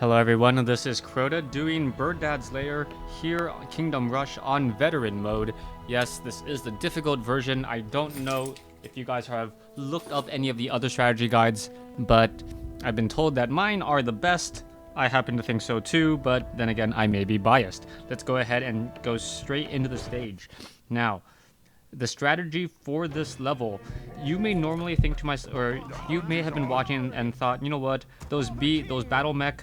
Hello everyone, this is Crota doing Birdad's Lair here on Kingdom Rush on Veteran mode. Yes, this is the difficult version. I don't know if you guys have looked up any of the other strategy guides, but I've been told that mine are the best. I happen to think so too, but then again, I may be biased. Let's go ahead and go straight into the stage. Now, the strategy for this level, you may normally think to myself, or you may have been watching and thought, you know what, those battle mech,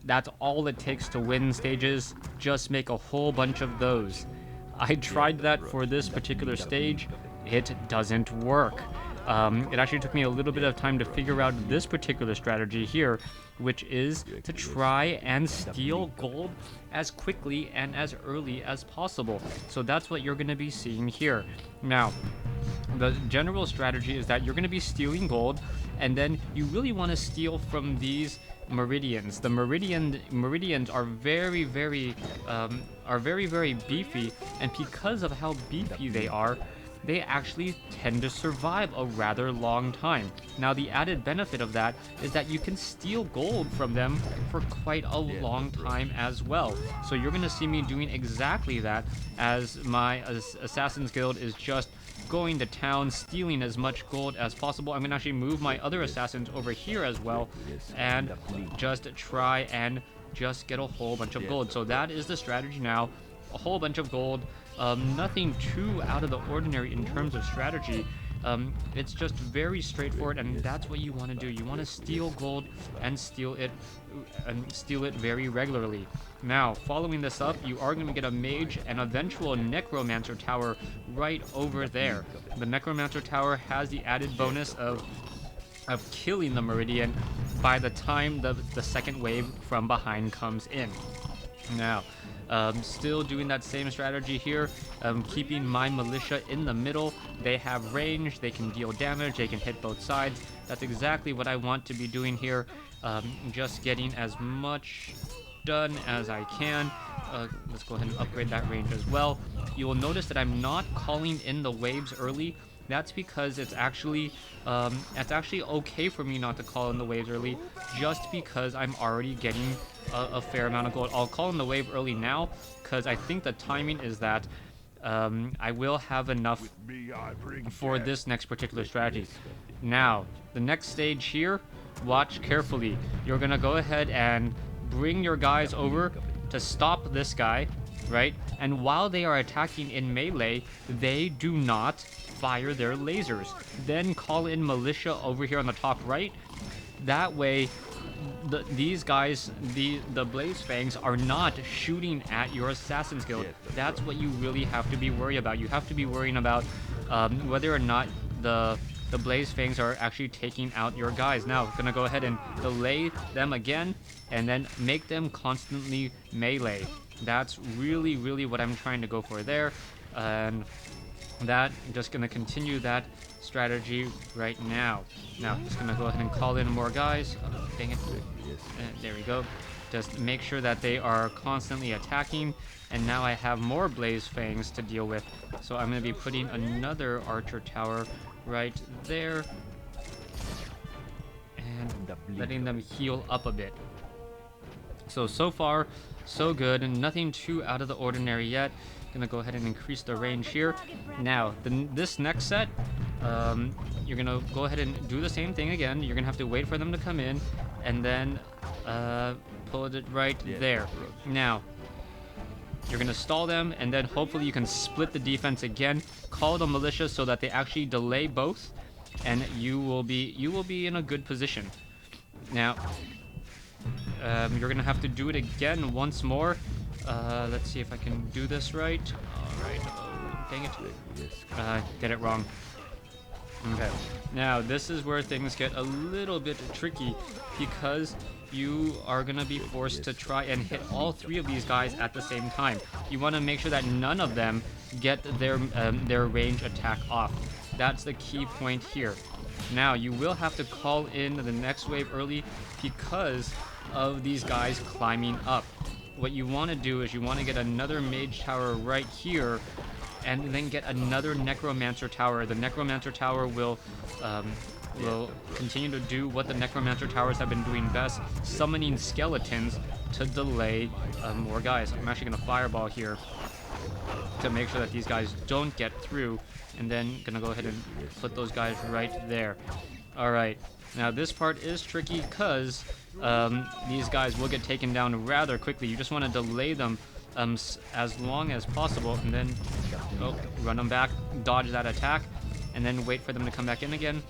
that's all it takes to win stages. Just make a whole bunch of those. I tried that for this particular stage. It doesn't work. It actually took me a little bit of time to figure out this particular strategy here, which is to try and steal gold as quickly and as early as possible. So that's what you're going to be seeing here. Now, the general strategy is that you're going to be stealing gold, and then you really want to steal from these meridians. The meridians are very beefy, and because of how beefy they actually tend to survive a rather long time. Now, the added benefit of that is that you can steal gold from them for quite a long time as well. So you're going to see me doing exactly that, as my Assassin's Guild is just going to town, stealing as much gold as possible. I'm going to actually move my other assassins over here as well, and just try and just get a whole bunch of gold. So that is the strategy now. A whole bunch of gold. Nothing too out of the ordinary in terms of strategy. It's just very straightforward, and that's what you want to do. You want to steal gold and steal it very regularly. Now, following this up, you are going to get a mage and eventual necromancer tower right over there. The necromancer tower has the added bonus of killing the meridian by the time the second wave from behind comes in. Now, still doing that same strategy here, keeping my militia in the middle. They have range, they can deal damage, they can hit both sides. That's exactly what I want to be doing here. Just getting as much done as I can. Let's go ahead and upgrade that range as well. You will notice that I'm not calling in the waves early. That's because it's actually okay for me not to call in the waves early, just because I'm already getting a fair amount of gold. I'll call in the wave early now, because I think the timing is that I will have enough for this next particular strategy. Now, the next stage here, watch carefully. You're going to go ahead and bring your guys over to stop this guy, right? And while they are attacking in melee, they do not fire their lasers. Then call in militia over here on the top right. That way, these guys, the Blaze Fangs, are not shooting at your Assassin's Guild. That's what you really have to be worried about. You have to be worrying about whether or not the Blaze Fangs are actually taking out your guys. Now, I'm gonna go ahead and delay them again, and then make them constantly melee. That's really what I'm trying to go for there. And that, I'm just gonna continue that strategy right now. Now, just gonna go ahead and call in more guys. Dang it. There we go. Just make sure that they are constantly attacking, and now I have more Blaze Fangs to deal with. So I'm gonna be putting another archer tower right there, and letting them heal up a bit. So far, so good, and nothing too out of the ordinary yet. Gonna go ahead and increase the range here. Now, this next set, you're gonna go ahead and do the same thing again. You're gonna have to wait for them to come in, and then pull it right there. Now, you're gonna stall them, and then hopefully you can split the defense again. Call the militia so that they actually delay both, and you will be in a good position. Now, you're gonna have to do it again once more. Let's see if I can do this right. All right. Oh, dang it. Get it wrong. Okay. Now, this is where things get a little bit tricky, because you are going to be forced to try and hit all three of these guys at the same time. You want to make sure that none of them get their range attack off. That's the key point here. Now, you will have to call in the next wave early because of these guys climbing up. What you want to do is you want to get another mage tower right here, and then get another necromancer tower. The necromancer tower will will continue to do what the Necromancer towers have been doing best, summoning skeletons to delay more guys. I'm actually going to fireball here to make sure that these guys don't get through, and then gonna go ahead and put those guys right there. All right, now this part is tricky because these guys will get taken down rather quickly. You just want to delay them as long as possible, and then run them back, dodge that attack, and then wait for them to come back in again,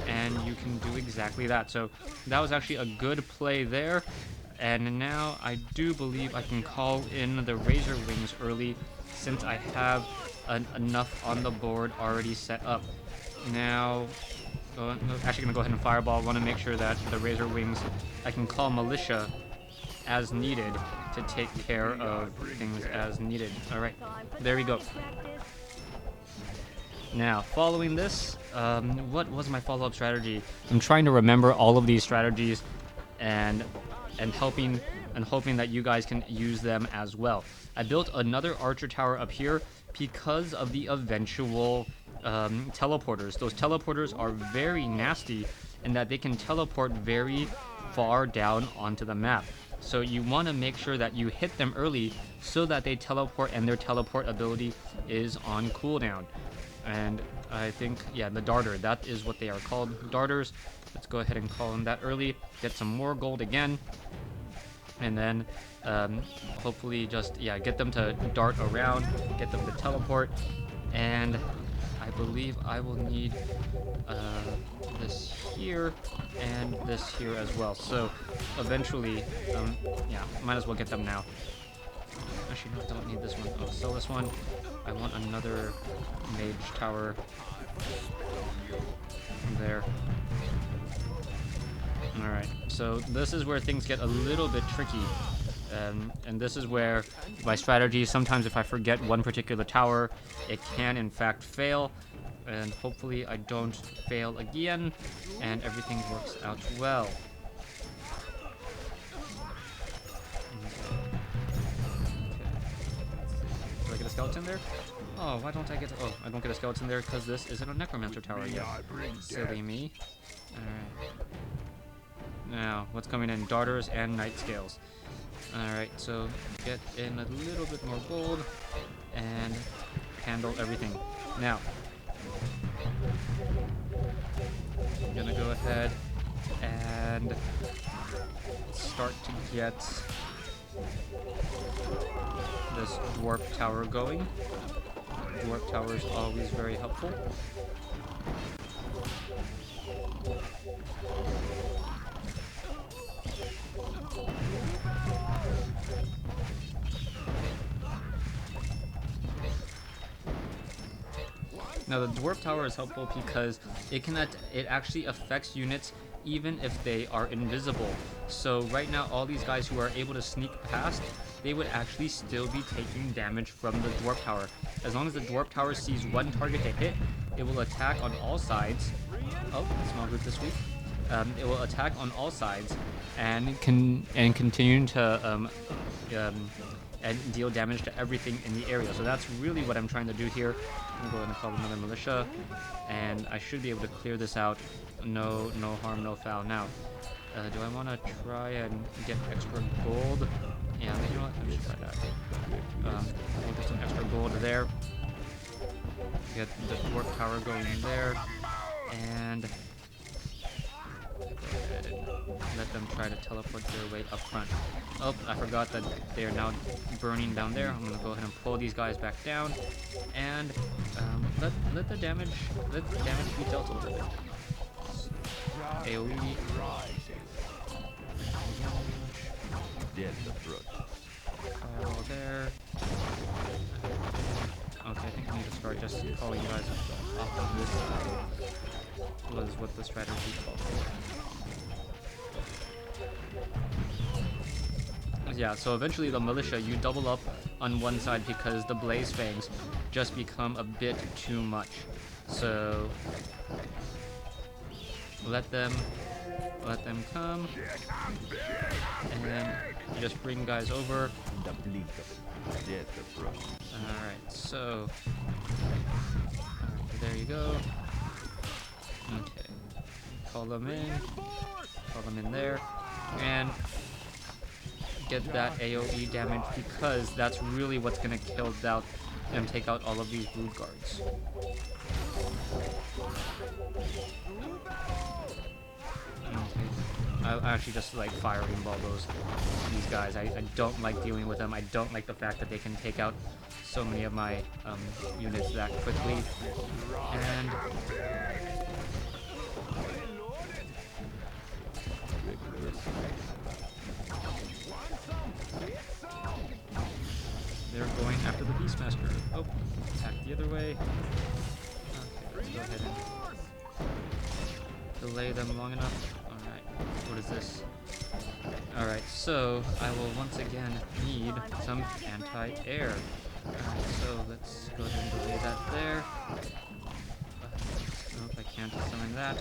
and you can do exactly that. So that was actually a good play there. And now I do believe I can call in the Razor Wings early, since I have enough on the board already set up. Now, actually gonna go ahead and fireball. Want to make sure that the Razor Wings, I can call Militia as needed to take care of things as needed. All right, there we go. Now, following this, what was my follow-up strategy? I'm trying to remember all of these strategies and hoping that you guys can use them as well. I built another archer tower up here because of the eventual teleporters. Those teleporters are very nasty in that they can teleport very far down onto the map. So you want to make sure that you hit them early so that they teleport and their teleport ability is on cooldown. And I think, yeah, the darter, that is what they are called, darters. Let's go ahead and call them that early, get some more gold again, and then hopefully just, yeah, get them to dart around, get them to teleport, and I believe I will need this here and this here as well. So eventually, yeah, might as well get them now. Actually, no, I don't need this one. I'll sell this one. I want another mage tower there. Alright, so this is where things get a little bit tricky. And this is where my strategy, sometimes if I forget one particular tower, it can in fact fail. And hopefully I don't fail again, and everything works out well. Do I get a skeleton there? Oh, why don't I get... Oh, I don't get a skeleton there because this isn't a Necromancer tower yet. Silly me. Alright. Now, what's coming in? Darters and Night Scales. Alright, so get in a little bit more gold and handle everything. Now, I'm gonna go ahead and start to get this dwarf tower going. Dwarf tower is always very helpful. Now the dwarf tower is helpful because it actually affects units even if they are invisible. So right now all these guys who are able to sneak past, they would actually still be taking damage from the dwarf tower. As long as the dwarf tower sees one target to hit, it will attack on all sides. Oh, small group this week. It will attack on all sides and continue to and deal damage to everything in the area. So that's really what I'm trying to do here. I'm going to go ahead and call another militia, and I should be able to clear this out. No harm, no foul. Now, do I want to try and get extra gold? Yeah, you know what? Let me try that. We'll get some extra gold there. Get the dwarf tower going there, and go ahead and let them try to teleport their way up front. Oh, I forgot that they are now burning down there. I'm gonna go ahead and pull these guys back down, and let the damage be dealt a little bit. AoE. Fireball there. Okay, I think I need to start just calling you guys off of this side. Was what the strategy called for. Yeah, so eventually the militia, you double up on one side because the blaze fangs just become a bit too much. So let them come, and then you just bring guys over. Alright, so there you go. Okay. call them in there, and get that AoE damage, because that's really what's gonna kill out and take out all of these brood guards. I actually just like firing ball these guys. I don't like dealing with them. I don't like the fact that they can take out so many of my units that quickly. And they're going after the Beastmaster. Oh, attack the other way. Okay, let's go ahead and delay them long enough. Alright, what is this? Alright, so I will once again need some anti-air. Alright, so let's go ahead and delay that there. Nope, I can't summon that.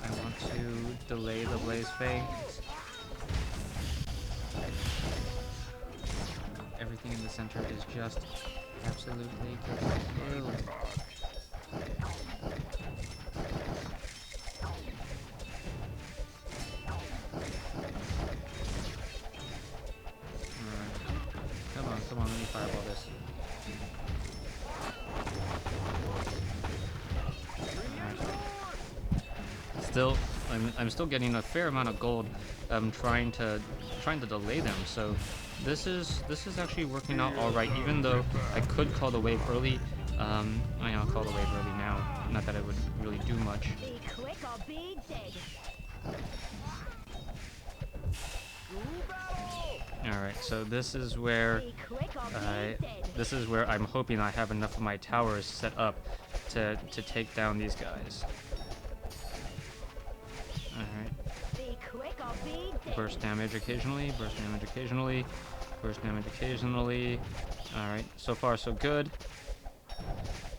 I want to delay the Blaze Fang. Everything in the center is just absolutely killed. Alright. Come on, let me fireball this. Right. Still, I'm still getting a fair amount of gold. I'm trying to delay them, so this is actually working out all right. Even though I could call the wave early, I'll call the wave early now. Not that it would really do much. All right, so this is where I'm hoping I have enough of my towers set up to take down these guys. All right. Burst damage occasionally, burst damage occasionally, burst damage occasionally. Alright, so far so good.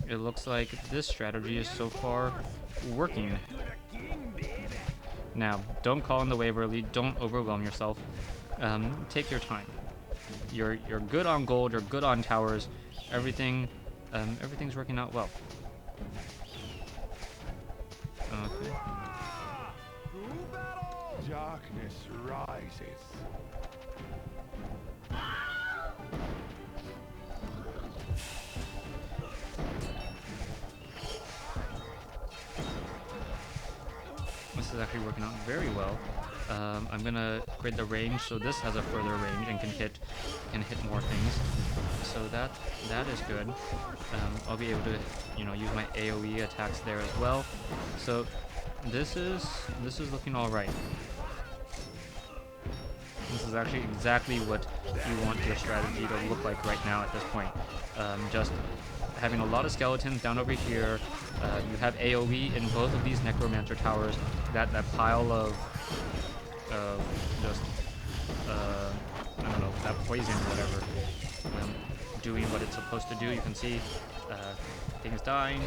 It looks like this strategy is so far working. Now, don't call in the wave early, don't overwhelm yourself. Take your time. You're good on gold, you're good on towers. Everything's working out well. Okay. Darkness rises. This is actually working out very well. I'm gonna upgrade the range, so this has a further range and can hit more things. So that is good. I'll be able to use my AoE attacks there as well. So this is looking all right. This is actually exactly what you want your strategy to look like right now at this point. Just having a lot of skeletons down over here. You have AoE in both of these Necromancer towers. That pile of just I don't know, that poison or whatever, doing what it's supposed to do. You can see things dying.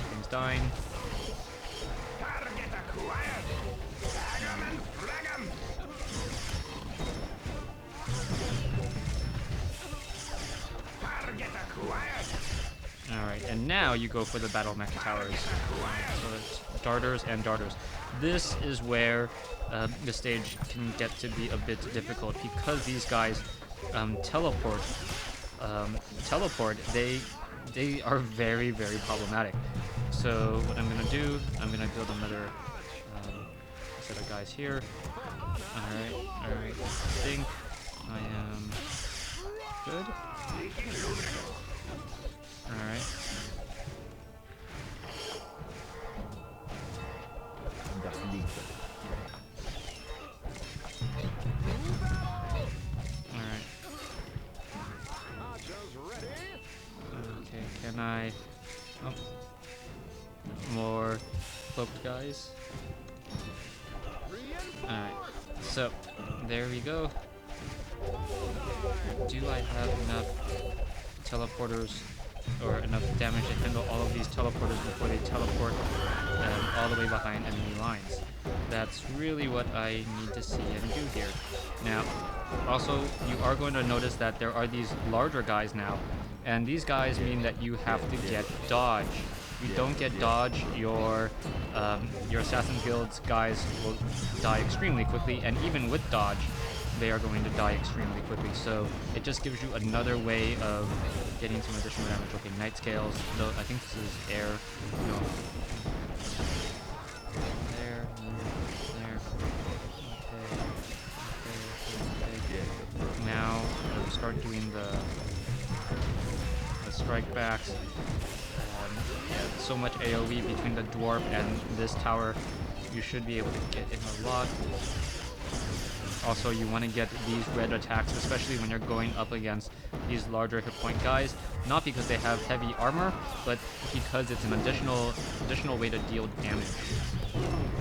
Alright, and now you go for the Battle Mech Towers. So it's darters and darters. This is where the stage can get to be a bit difficult, because these guys teleport. They are very, very problematic. So what I'm gonna do, I'm gonna build another set of guys here. Alright, I think I am good. Alright. Alright. Okay, can I... Oh. More cloaked guys. Alright, so, there we go. Do I have enough teleporters or enough damage to handle all of these teleporters before they teleport all the way behind enemy lines? That's really what I need to see and do here. Now, also, you are going to notice that there are these larger guys now, and these guys mean that you have to get dodge If you don't get dodge, your Assassin Guild's guys will die extremely quickly, and even with dodge, they are going to die extremely quickly. So it just gives you another way of getting some additional damage. Okay, Night Scales. No, I think this is air. No. There. Okay. Now we'll start doing the strike backs. Yeah, so much AoE between the dwarf and this tower. You should be able to get in a lot. Also, you want to get these red attacks, especially when you're going up against these larger hit point guys. Not because they have heavy armor, but because it's an additional way to deal damage.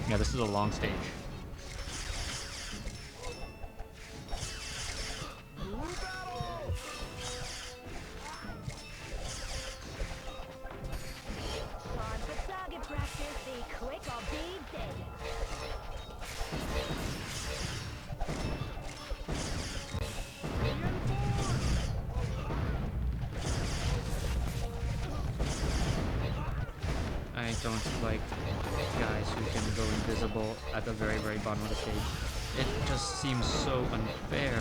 Yeah, this is a long stage. I don't like guys who can go invisible at the very, very bottom of the stage. It just seems so unfair.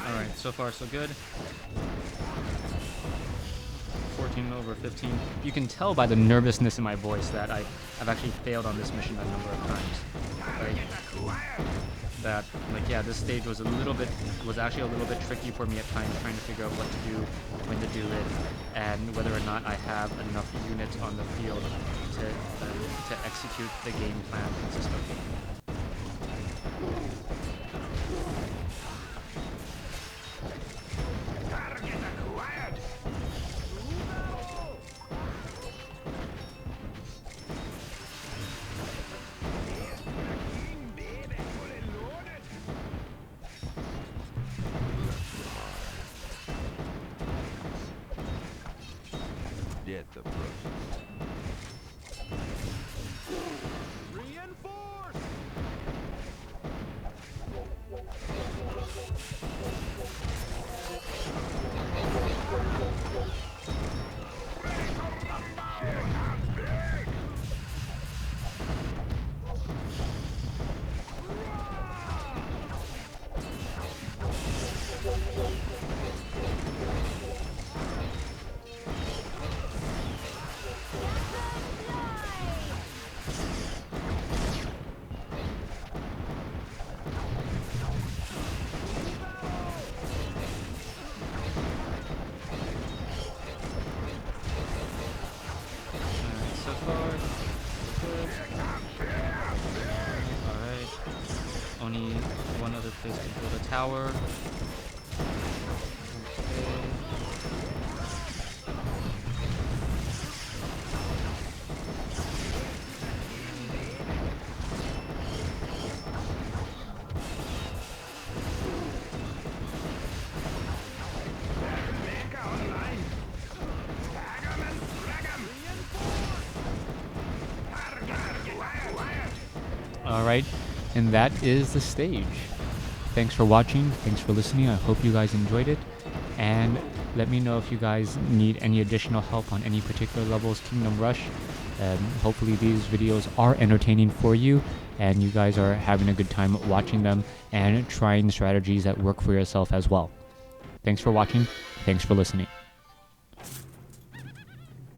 Alright, so far so good. 14 over 15. You can tell by the nervousness in my voice that I've actually failed on this mission a number of times. Yeah, this stage was actually a little bit tricky for me at times, trying to figure out what to do, when to do it, and whether or not I have enough units on the field to execute the game plan consistently. Get the process. Reinforce! Only one other place to build a tower. Alright, and that is the stage. Thanks for watching, thanks for listening, I hope you guys enjoyed it, and let me know if you guys need any additional help on any particular levels Kingdom Rush. Hopefully these videos are entertaining for you, and you guys are having a good time watching them and trying strategies that work for yourself as well. Thanks for watching, thanks for listening.